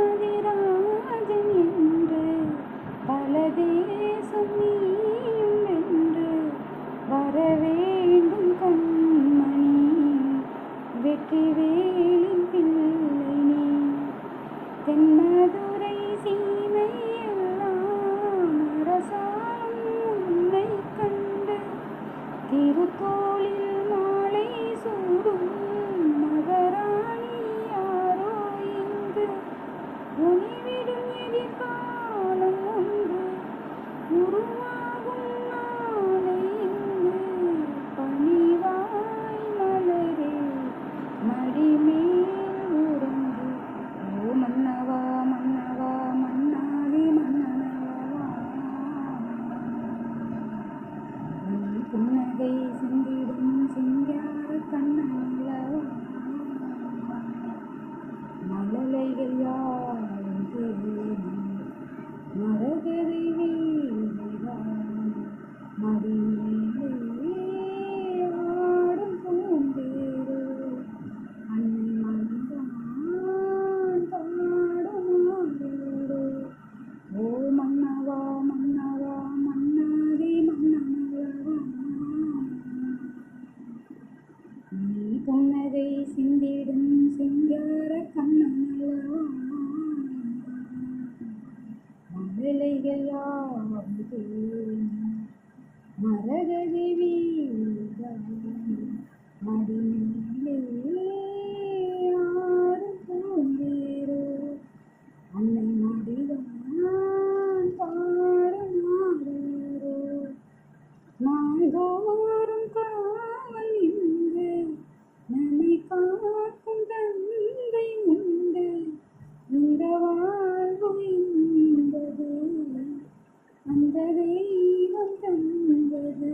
ராஜாதிராஜன் என்று பல தேசம் நீயும் வென்று வரவேண்டும் கண்மணி வெற்றி வேலின் பிள்ளை நீ. தென்மதுரை சீமை எல்லாம் அரசாலும் உன்னை கண்டு திருக்கோளில் மாலை சூடும் மகராணி யாரோ இங்கு ஒளிவிடும் எதிர்காலம் ஒன்று உருவாகும் நாளை இங்கு பணிவாய் மலரே மடிமேல் உறங்கு. ஓ மன்னவா மன்னவா மன்னாதி மன்னனவா நீ புன்னகை சிந்திடும் சிங்கார கண்ணல்லவா மழலைகள் யாரும் தேடி மரகதை வீடுதான் மடிமேலே ஆடும் பூந்தேரோ அன்னை மனம்தான் பாடும் ஆடேரோ. ஓ மன்னவா மன்னவா மன்னாதி மன்னனவா நீ புன்னகை சிந்திடும் சிங்கார கண்ணனல்லவா மழலைகள் யாவும் தேடி மரகதி வீடுதான் மடிமேலே ஆடும் பூந்தேரோ அன்னை மடிதான் பாடும் ஆடேரோ. நாள்தோறும் காவல் இங்கு நம்மை காக்கும் தந்தை உண்டு இந்த வாழ்வு என்பது அந்த தெய்வம் தந்தது.